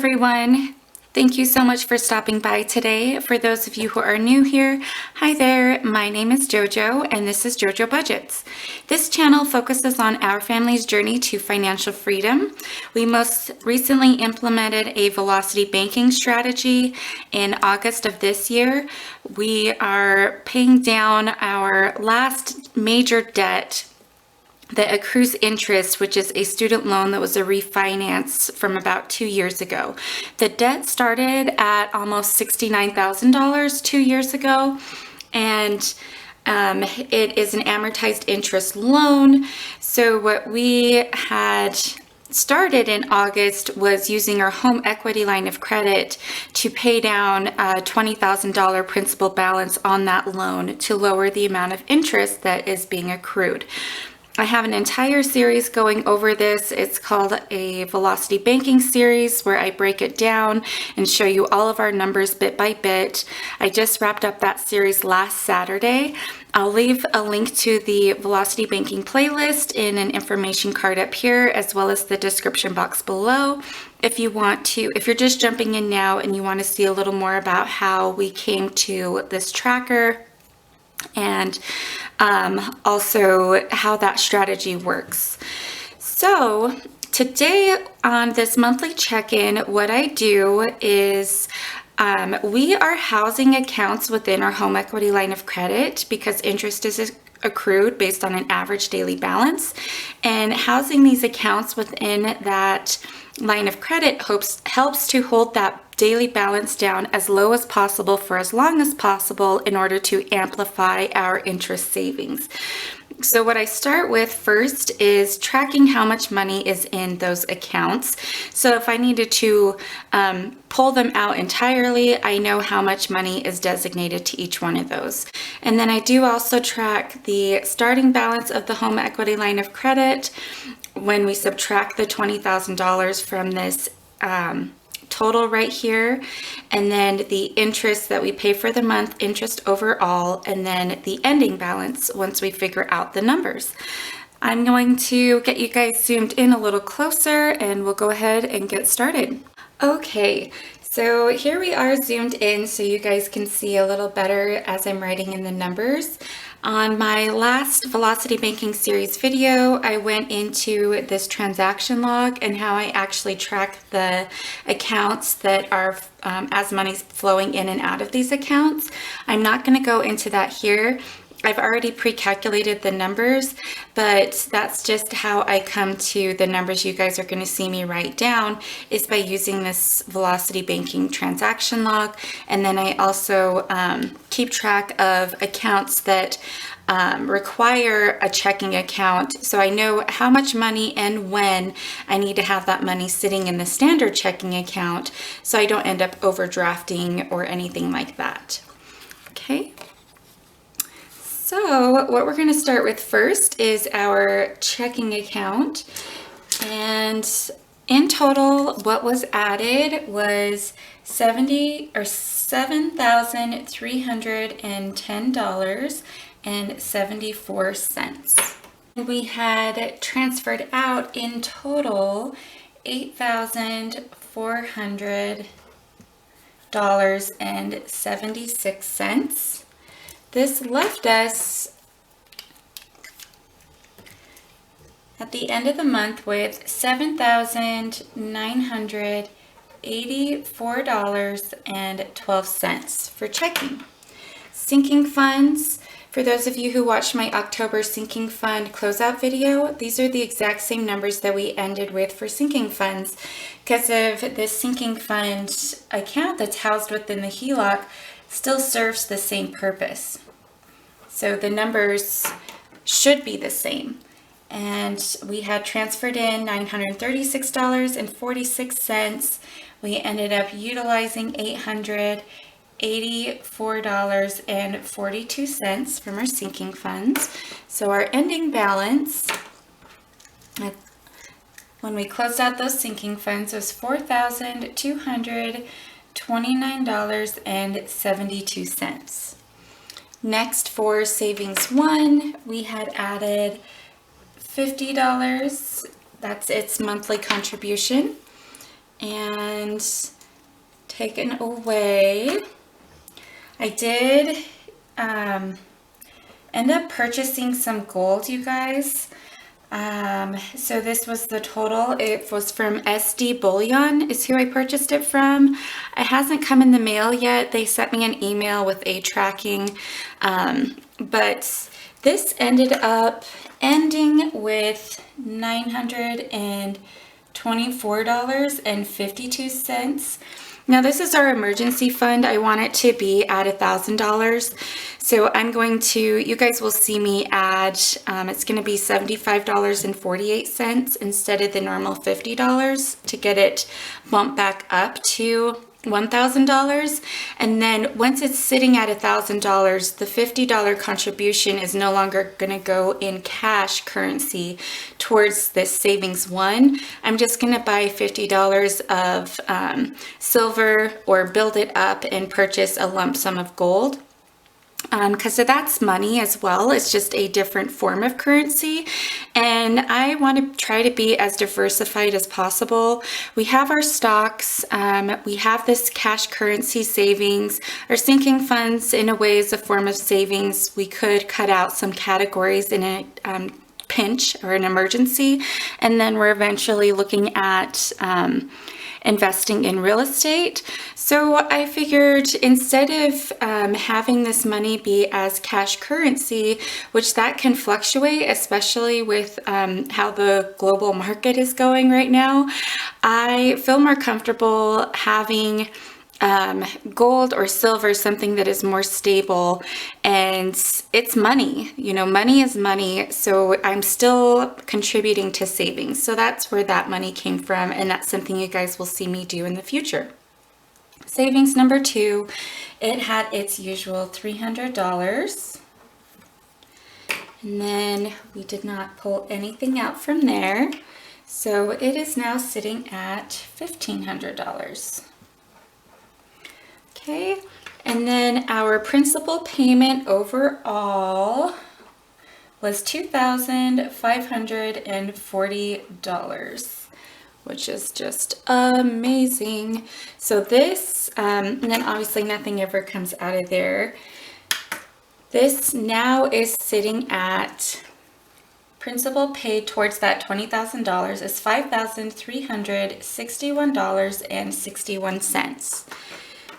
everyone. Thank you so much for stopping by today. For those of you who are new here, hi there, my name is JoJo and this is JoJo Budgets. This channel focuses on our family's journey to financial freedom. We most recently implemented a velocity banking strategy in August of this year. We are paying down our last major debt that accrues interest, which is a student loan that was a refinance from about 2 years ago. The debt started at almost $69,000 2 years ago, and it is an amortized interest loan. So what we had started in August was using our home equity line of credit to pay down a $20,000 principal balance on that loan to lower the amount of interest that is being accrued. I have an entire series going over this. It's called a Velocity Banking series where I break it down and show you all of our numbers bit by bit. I just wrapped up that series last Saturday. I'll leave a link to the Velocity Banking playlist in an information card up here, as well as the description box below. If you're just jumping in now and you want to see a little more about how we came to this tracker, and also how that strategy works. So today on this monthly check-in, what I do is we are housing accounts within our home equity line of credit because interest is accrued based on an average daily balance, and housing these accounts within that line of credit helps to hold that daily balance down as low as possible for as long as possible in order to amplify our interest savings. So what I start with first is tracking how much money is in those accounts. So if I needed to pull them out entirely, I know how much money is designated to each one of those. And then I do also track the starting balance of the home equity line of credit when we subtract the $20,000 from this total right here, and then the interest that we pay for the month, interest overall, and then the ending balance once we figure out the numbers. I'm going to get you guys zoomed in a little closer and we'll go ahead and get started. Okay, so here we are zoomed in so you guys can see a little better as I'm writing in the numbers. On my last Velocity Banking series video, I went into this transaction log and how I actually track the accounts that are as money's flowing in and out of these accounts. I'm not going to go into that here. I've already pre-calculated the numbers, but that's just how I come to the numbers you guys are going to see me write down, is by using this Velocity Banking transaction log. And then I also keep track of accounts that require a checking account, so I know how much money and when I need to have that money sitting in the standard checking account so I don't end up overdrafting or anything like that. Okay. So what we're going to start with first is our checking account, and in total what was added was $7,310.74. We had transferred out in total $8,400.76. This left us at the end of the month with $7,984.12 for checking. Sinking funds, for those of you who watched my October sinking fund closeout video, these are the exact same numbers that we ended with for sinking funds because of this sinking fund account that's housed within the HELOC still serves the same purpose. So the numbers should be the same. And we had transferred in $936.46. We ended up utilizing $884.42 from our sinking funds. So our ending balance, when we closed out those sinking funds, was $4,229.72. Next, for savings one, we had added $50. That's its monthly contribution. and taken away. I did end up purchasing some gold, you guys. So this was the total. It was from SD Bullion is who I purchased it from. It hasn't come in the mail yet. They sent me an email with a tracking, but this ended up ending with $924.52. Now this is our emergency fund. I want it to be at $1,000. So I'm going to, you guys will see me add, it's going to be $75.48 instead of the normal $50 to get it bumped back up to $1,000. And then once it's sitting at $1,000, the $50 contribution is no longer going to go in cash currency towards this savings one. I'm just going to buy $50 of silver or build it up and purchase a lump sum of gold. Because that's money as well. It's just a different form of currency. And I want to try to be as diversified as possible. We have our stocks. We have this cash currency savings. Our sinking funds, in a way, is a form of savings. We could cut out some categories in a pinch or an emergency. And then we're eventually looking at investing in real estate. So I figured instead of having this money be as cash currency, which that can fluctuate, especially with how the global market is going right now, I feel more comfortable having gold or silver, something that is more stable, and it's money. You know, money is money, so I'm still contributing to savings. So that's where that money came from, and that's something you guys will see me do in the future. Savings number 2, it had its usual $300, and then we did not pull anything out from there, so it is now sitting at $1,500. Okay, and then our principal payment overall was $2,540, which is just amazing. So this, and then obviously nothing ever comes out of there. This now is sitting at, principal paid towards that $20,000 is $5,361.61.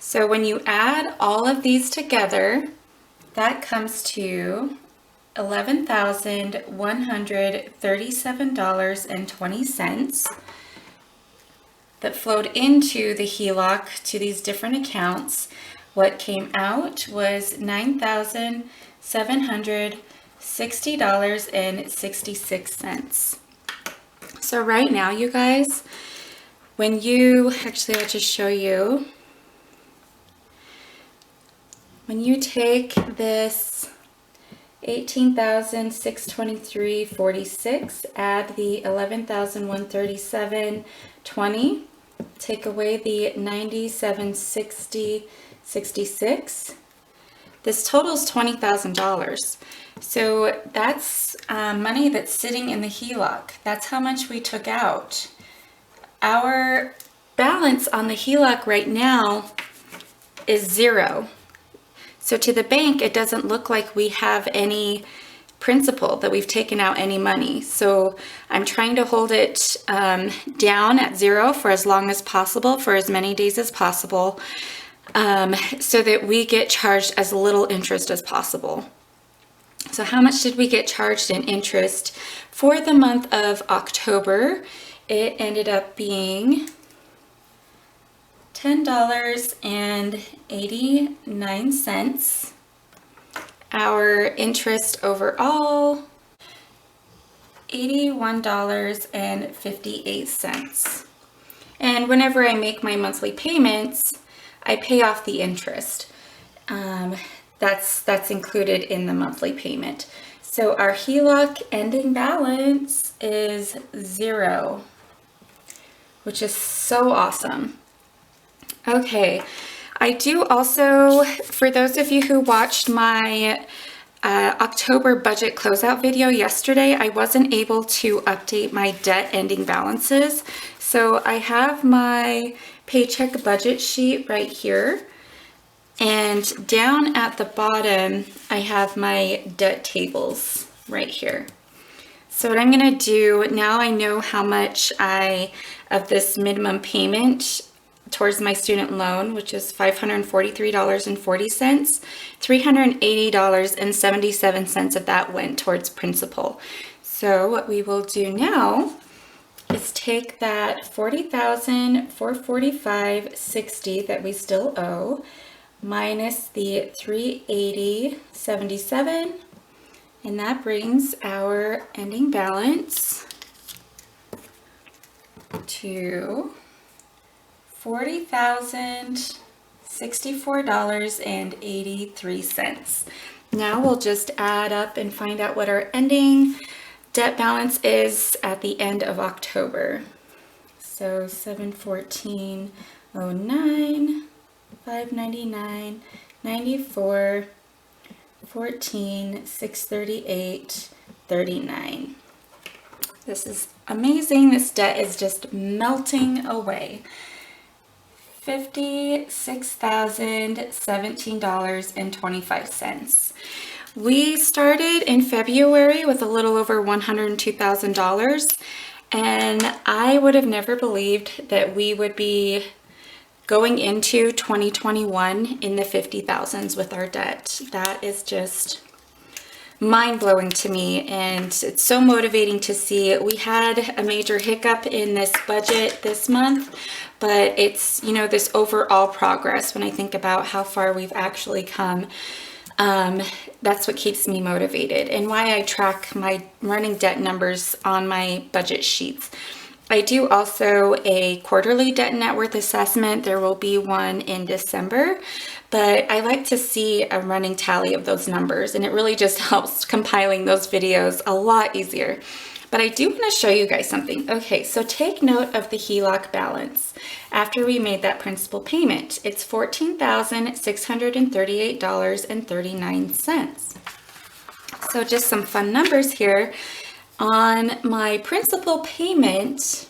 So when you add all of these together, that comes to $11,137.20 that flowed into the HELOC to these different accounts. What came out was $9,760.66. So right now, you guys, when you, actually I'll just show you. When you take this $18,623.46, add the $11,137.20, take away the $97.60.66, this totals $20,000. So that's money that's sitting in the HELOC. That's how much we took out. Our balance on the HELOC right now is 0. So to the bank, it doesn't look like we have any principal, that we've taken out any money. So I'm trying to hold it down at 0 for as long as possible, for as many days as possible, so that we get charged as little interest as possible. So how much did we get charged in interest for the month of October? It ended up being $10.89. Our interest overall, $81.58. And whenever I make my monthly payments, I pay off the interest. That's included in the monthly payment. So our HELOC ending balance is 0, which is so awesome. Okay, I do also, for those of you who watched my October budget closeout video yesterday, I wasn't able to update my debt ending balances. So I have my paycheck budget sheet right here. And down at the bottom, I have my debt tables right here. So what I'm going to do, now I know how much of this minimum payment towards my student loan, which is $543.40, $380.77 of that went towards principal. So what we will do now is take that $40,445.60 that we still owe, minus the $380.77, and that brings our ending balance to $40,064.83. Now we'll just add up and find out what our ending debt balance is at the end of October. So 714.09, 599, 94, 14, 638, 39. This is amazing. This debt is just melting away. $56,017.25. We started in February with a little over $102,000, and I would have never believed that we would be going into 2021 in the 50,000s with our debt. That is just mind-blowing to me, and it's so motivating to see. We had a major hiccup in this budget this month, but it's, you know, this overall progress when I think about how far we've actually come. That's what keeps me motivated and why I track my running debt numbers on my budget sheets. I do also a quarterly debt net worth assessment. There will be one in December, but I like to see a running tally of those numbers, and it really just helps compiling those videos a lot easier. But I do want to show you guys something. Okay, so take note of the HELOC balance. After we made that principal payment, it's $14,638.39. So just some fun numbers here. On my principal payment,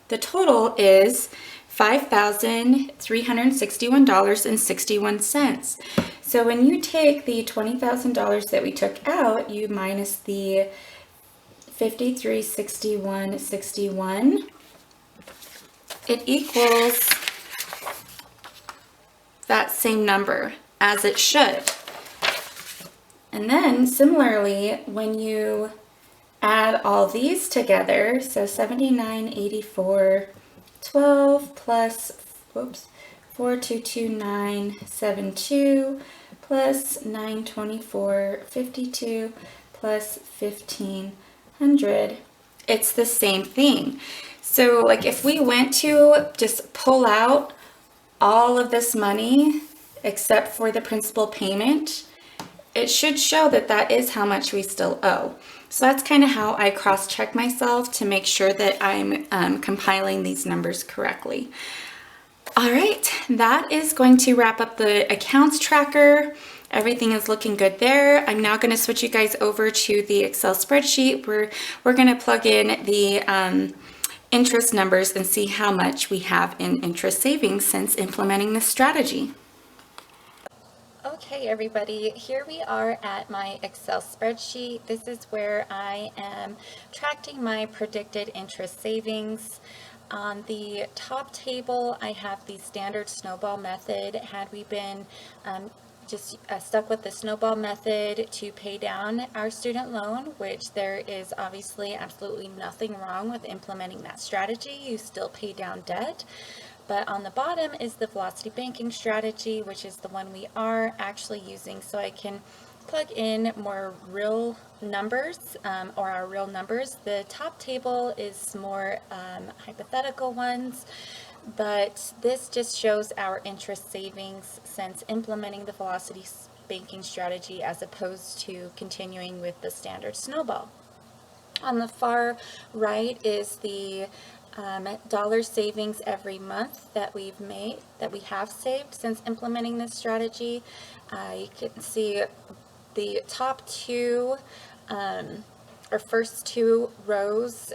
the total is $5,361.61. So when you take the $20,000 that we took out, you minus the $5361.61, it equals that same number, as it should. And then similarly, when you add all these together, so 7984.12 plus 4229.72 plus 924.52 plus 1500, it's the same thing. So like if we went to just pull out all of this money except for the principal payment, it should show that that is how much we still owe. So that's kind of how I cross-check myself to make sure that I'm compiling these numbers correctly. All right, that is going to wrap up the accounts tracker. Everything is looking good there. I'm now going to switch you guys over to the Excel spreadsheet where we're going to plug in the interest numbers and see how much we have in interest savings since implementing this strategy. Okay, everybody, here we are at my Excel spreadsheet. This is where I am tracking my predicted interest savings. On the top table, I have the standard snowball method. Had we been just stuck with the snowball method to pay down our student loan, which there is obviously absolutely nothing wrong with implementing that strategy. You still pay down debt. But on the bottom is the velocity banking strategy, which is the one we are actually using. So I can plug in more real numbers or our real numbers. The top table is more hypothetical ones, but this just shows our interest savings since implementing the velocity banking strategy as opposed to continuing with the standard snowball. On the far right is the dollar savings every month that we have saved since implementing this strategy. You can see the top two our first two rows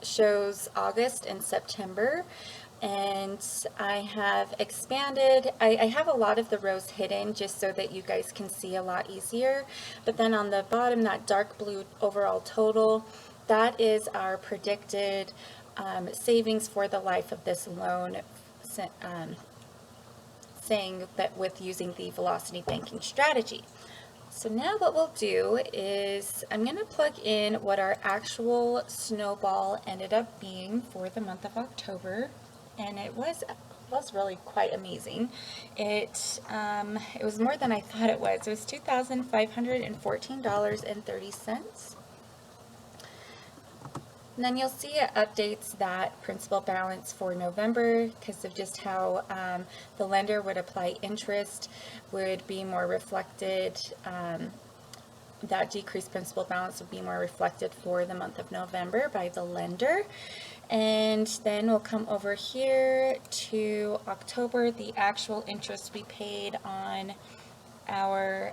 shows August and September, and I have expanded. I have a lot of the rows hidden just so that you guys can see a lot easier, but then on the bottom, that dark blue overall total, that is our predicted savings for the life of this loan, saying that with using the velocity banking strategy. So now what we'll do is I'm going to plug in what our actual snowball ended up being for the month of October, and it was really quite amazing. It was more than I thought it was. It was $2,514.30. And then you'll see it updates that principal balance for November because of just how the lender would apply interest would be more reflected. That decreased principal balance would be more reflected for the month of November by the lender. And then we'll come over here to October. The actual interest we paid on our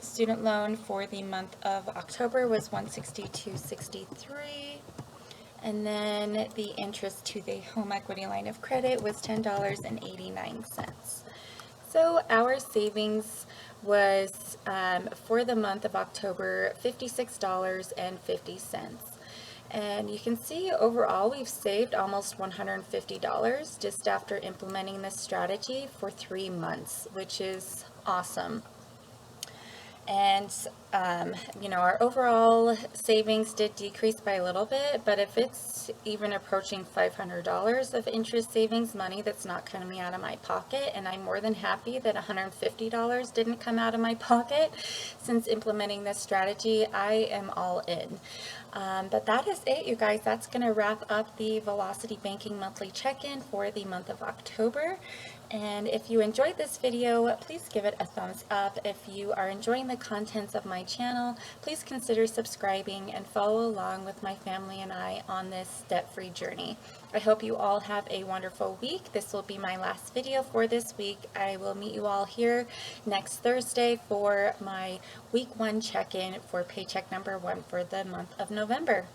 student loan for the month of October was $162.63, and then the interest to the home equity line of credit was $10.89. So our savings was for the month of October $56.50. And you can see overall we've saved almost $150 just after implementing this strategy for 3 months, which is awesome. And, our overall savings did decrease by a little bit, but if it's even approaching $500 of interest savings money that's not coming out of my pocket, and I'm more than happy that $150 didn't come out of my pocket since implementing this strategy, I am all in. But that is it, you guys. That's going to wrap up the Velocity Banking Monthly Check-In for the month of October. And if you enjoyed this video, please give it a thumbs up. If you are enjoying the contents of my channel, please consider subscribing and follow along with my family and I on this debt-free journey. I hope you all have a wonderful week. This will be my last video for this week. I will meet you all here next Thursday for my week 1 check-in for paycheck number 1 for the month of November.